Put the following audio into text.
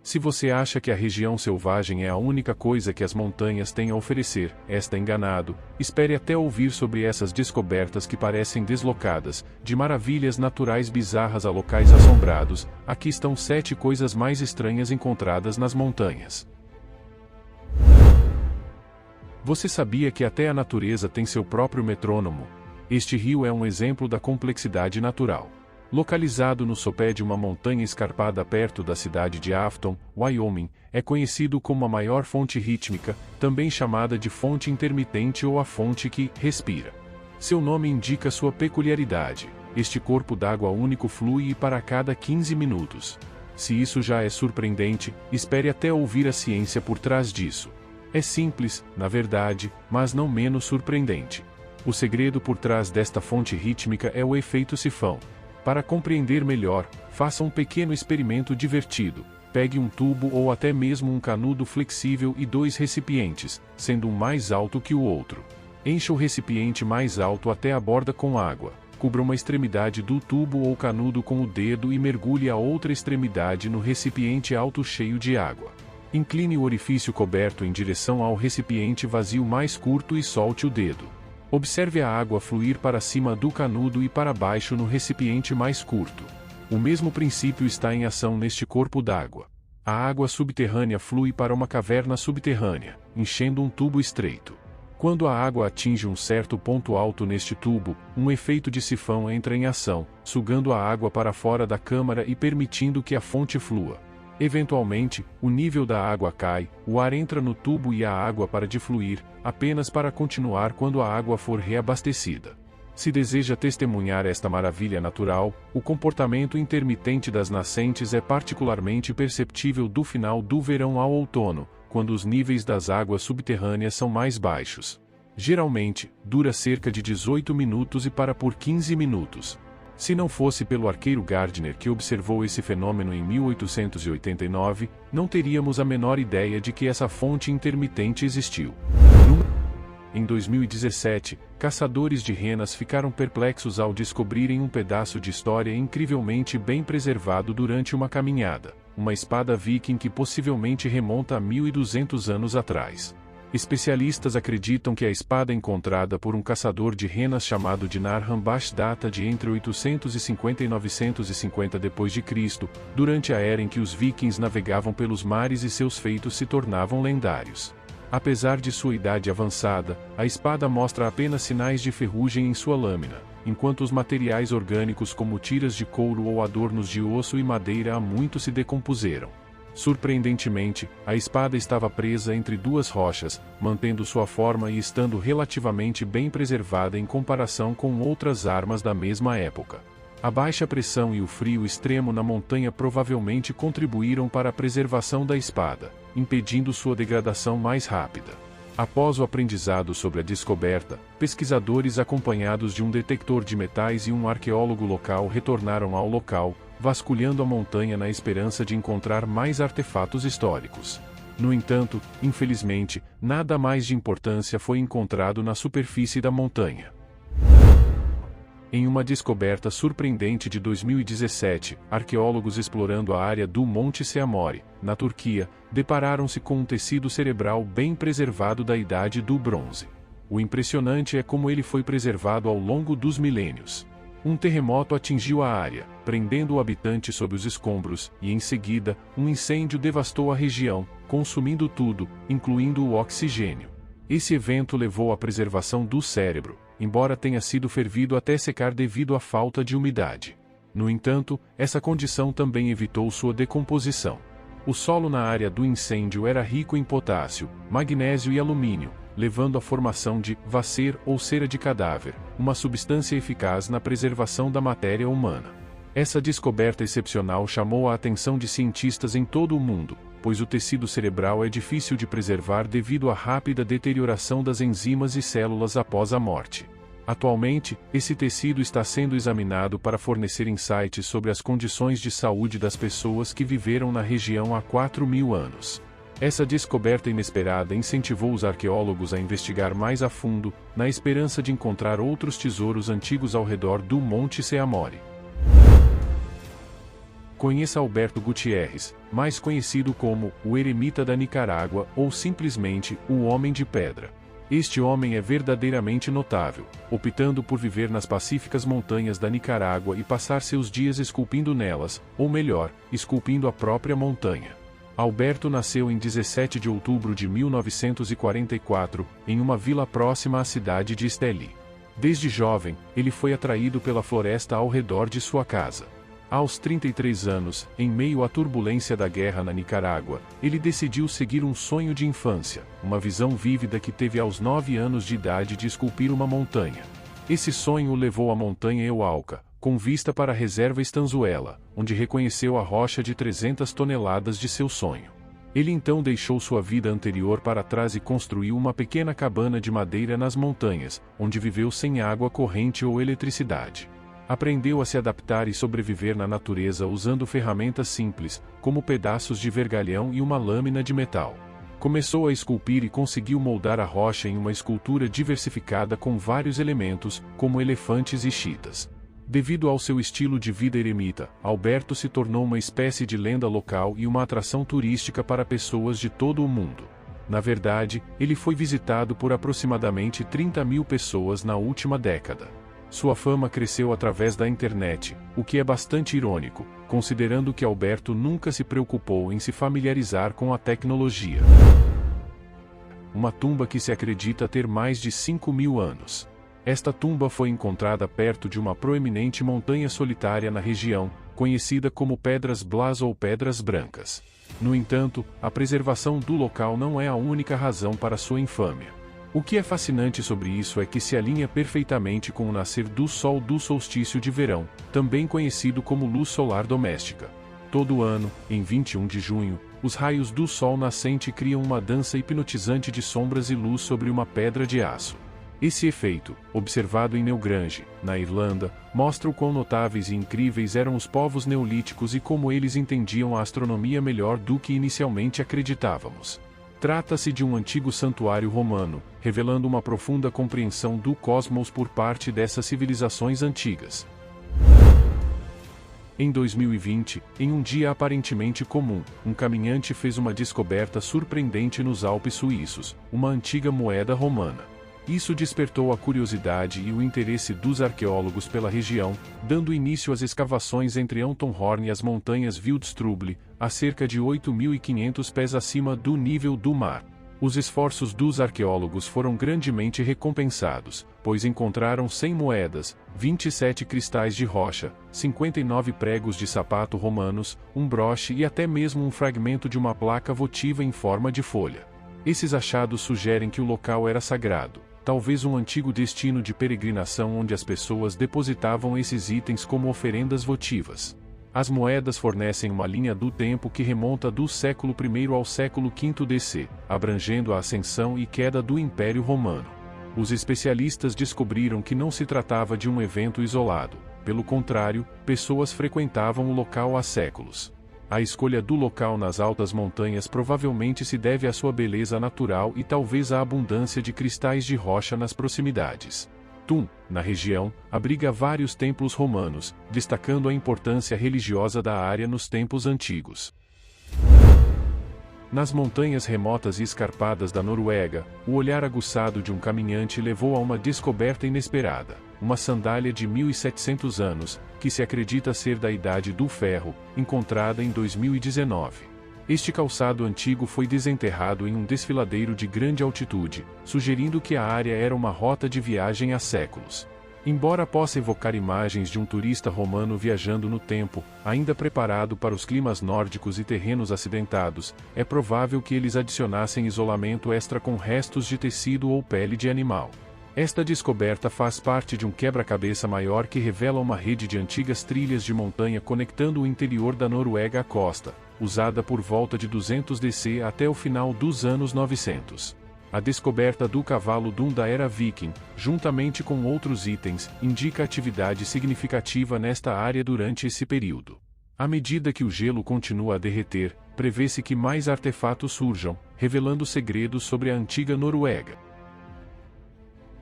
Se você acha que a região selvagem é a única coisa que as montanhas têm a oferecer, está enganado. Espere até ouvir sobre essas descobertas que parecem deslocadas, de maravilhas naturais bizarras a locais assombrados. Aqui estão 7 coisas mais estranhas encontradas nas montanhas. Você sabia que até a natureza tem seu próprio metrônomo? Este rio é um exemplo da complexidade natural. Localizado no sopé de uma montanha escarpada perto da cidade de Afton, Wyoming, é conhecido como a maior fonte rítmica, também chamada de fonte intermitente ou a fonte que respira. Seu nome indica sua peculiaridade. Este corpo d'água único flui para cada 15 minutos. Se isso já é surpreendente, espere até ouvir a ciência por trás disso. É simples, na verdade, mas não menos surpreendente. O segredo por trás desta fonte rítmica é o efeito sifão. Para compreender melhor, faça um pequeno experimento divertido. Pegue um tubo ou até mesmo um canudo flexível e 2 recipientes, sendo um mais alto que o outro. Encha o recipiente mais alto até a borda com água. Cubra uma extremidade do tubo ou canudo com o dedo e mergulhe a outra extremidade no recipiente alto cheio de água. Incline o orifício coberto em direção ao recipiente vazio mais curto e solte o dedo. Observe a água fluir para cima do canudo e para baixo no recipiente mais curto. O mesmo princípio está em ação neste corpo d'água. A água subterrânea flui para uma caverna subterrânea, enchendo um tubo estreito. Quando a água atinge um certo ponto alto neste tubo, um efeito de sifão entra em ação, sugando a água para fora da câmara e permitindo que a fonte flua. Eventualmente, o nível da água cai, o ar entra no tubo e a água para de fluir, apenas para continuar quando a água for reabastecida. Se deseja testemunhar esta maravilha natural, o comportamento intermitente das nascentes é particularmente perceptível do final do verão ao outono, quando os níveis das águas subterrâneas são mais baixos. Geralmente, dura cerca de 18 minutos e para por 15 minutos. Se não fosse pelo arqueiro Gardner que observou esse fenômeno em 1889, não teríamos a menor ideia de que essa fonte intermitente existiu. Em 2017, caçadores de renas ficaram perplexos ao descobrirem um pedaço de história incrivelmente bem preservado durante uma caminhada, uma espada viking que possivelmente remonta a 1200 anos atrás. Especialistas acreditam que a espada encontrada por um caçador de renas chamado Dinar Rambash data de entre 850 e 950 d.C., durante a era em que os vikings navegavam pelos mares e seus feitos se tornavam lendários. Apesar de sua idade avançada, a espada mostra apenas sinais de ferrugem em sua lâmina, enquanto os materiais orgânicos como tiras de couro ou adornos de osso e madeira há muito se decompuseram. Surpreendentemente, a espada estava presa entre 2 rochas, mantendo sua forma e estando relativamente bem preservada em comparação com outras armas da mesma época. A baixa pressão e o frio extremo na montanha provavelmente contribuíram para a preservação da espada, impedindo sua degradação mais rápida. Após o aprendizado sobre a descoberta, pesquisadores acompanhados de um detector de metais e um arqueólogo local retornaram ao local, vasculhando a montanha na esperança de encontrar mais artefatos históricos. No entanto, infelizmente, nada mais de importância foi encontrado na superfície da montanha. Em uma descoberta surpreendente de 2017, arqueólogos explorando a área do Monte Seamori, na Turquia, depararam-se com um tecido cerebral bem preservado da Idade do Bronze. O impressionante é como ele foi preservado ao longo dos milênios. Um terremoto atingiu a área, prendendo o habitante sob os escombros, e em seguida, um incêndio devastou a região, consumindo tudo, incluindo o oxigênio. Esse evento levou à preservação do cérebro, embora tenha sido fervido até secar devido à falta de umidade. No entanto, essa condição também evitou sua decomposição. O solo na área do incêndio era rico em potássio, magnésio e alumínio, levando à formação de vasser ou cera de cadáver, uma substância eficaz na preservação da matéria humana. Essa descoberta excepcional chamou a atenção de cientistas em todo o mundo, pois o tecido cerebral é difícil de preservar devido à rápida deterioração das enzimas e células após a morte. Atualmente, esse tecido está sendo examinado para fornecer insights sobre as condições de saúde das pessoas que viveram na região há 4.000 anos. Essa descoberta inesperada incentivou os arqueólogos a investigar mais a fundo, na esperança de encontrar outros tesouros antigos ao redor do Monte Seamori. Conheça Alberto Gutierrez, mais conhecido como o Eremita da Nicarágua ou simplesmente o Homem de Pedra. Este homem é verdadeiramente notável, optando por viver nas pacíficas montanhas da Nicarágua e passar seus dias esculpindo nelas, ou melhor, esculpindo a própria montanha. Alberto nasceu em 17 de outubro de 1944, em uma vila próxima à cidade de Estelí. Desde jovem, ele foi atraído pela floresta ao redor de sua casa. Aos 33 anos, em meio à turbulência da guerra na Nicarágua, ele decidiu seguir um sonho de infância, uma visão vívida que teve aos 9 anos de idade de esculpir uma montanha. Esse sonho o levou à montanha Eualca, com vista para a reserva Estanzuela, onde reconheceu a rocha de 300 toneladas de seu sonho. Ele então deixou sua vida anterior para trás e construiu uma pequena cabana de madeira nas montanhas, onde viveu sem água corrente ou eletricidade. Aprendeu a se adaptar e sobreviver na natureza usando ferramentas simples, como pedaços de vergalhão e uma lâmina de metal. Começou a esculpir e conseguiu moldar a rocha em uma escultura diversificada com vários elementos, como elefantes e chitas. Devido ao seu estilo de vida eremita, Alberto se tornou uma espécie de lenda local e uma atração turística para pessoas de todo o mundo. Na verdade, ele foi visitado por aproximadamente 30 mil pessoas na última década. Sua fama cresceu através da internet, o que é bastante irônico, considerando que Alberto nunca se preocupou em se familiarizar com a tecnologia. Uma tumba que se acredita ter mais de 5.000 anos. Esta tumba foi encontrada perto de uma proeminente montanha solitária na região, conhecida como Pedras Blas ou Pedras Brancas. No entanto, a preservação do local não é a única razão para sua infâmia. O que é fascinante sobre isso é que se alinha perfeitamente com o nascer do sol do solstício de verão, também conhecido como luz solar doméstica. Todo ano, em 21 de junho, os raios do sol nascente criam uma dança hipnotizante de sombras e luz sobre uma pedra de aço. Esse efeito, observado em Newgrange, na Irlanda, mostra o quão notáveis e incríveis eram os povos neolíticos e como eles entendiam a astronomia melhor do que inicialmente acreditávamos. Trata-se de um antigo santuário romano, revelando uma profunda compreensão do cosmos por parte dessas civilizações antigas. Em 2020, em um dia aparentemente comum, um caminhante fez uma descoberta surpreendente nos Alpes suíços, uma antiga moeda romana. Isso despertou a curiosidade e o interesse dos arqueólogos pela região, dando início às escavações entre Antonhorn e as montanhas Wildstrubel, a cerca de 8.500 pés acima do nível do mar. Os esforços dos arqueólogos foram grandemente recompensados, pois encontraram 100 moedas, 27 cristais de rocha, 59 pregos de sapato romanos, um broche e até mesmo um fragmento de uma placa votiva em forma de folha. Esses achados sugerem que o local era sagrado, talvez um antigo destino de peregrinação onde as pessoas depositavam esses itens como oferendas votivas. As moedas fornecem uma linha do tempo que remonta do século I ao século V DC, abrangendo a ascensão e queda do Império Romano. Os especialistas descobriram que não se tratava de um evento isolado, pelo contrário, pessoas frequentavam o local há séculos. A escolha do local nas altas montanhas provavelmente se deve à sua beleza natural e talvez à abundância de cristais de rocha nas proximidades. Tum, na região, abriga vários templos romanos, destacando a importância religiosa da área nos tempos antigos. Nas montanhas remotas e escarpadas da Noruega, o olhar aguçado de um caminhante levou a uma descoberta inesperada, uma sandália de 1.700 anos, que se acredita ser da Idade do Ferro, encontrada em 2019. Este calçado antigo foi desenterrado em um desfiladeiro de grande altitude, sugerindo que a área era uma rota de viagem há séculos. Embora possa evocar imagens de um turista romano viajando no tempo, ainda preparado para os climas nórdicos e terrenos acidentados, é provável que eles adicionassem isolamento extra com restos de tecido ou pele de animal. Esta descoberta faz parte de um quebra-cabeça maior que revela uma rede de antigas trilhas de montanha conectando o interior da Noruega à costa, usada por volta de 200 DC até o final dos anos 900. A descoberta do cavalo Dum da era viking, juntamente com outros itens, indica atividade significativa nesta área durante esse período. À medida que o gelo continua a derreter, prevê-se que mais artefatos surjam, revelando segredos sobre a antiga Noruega.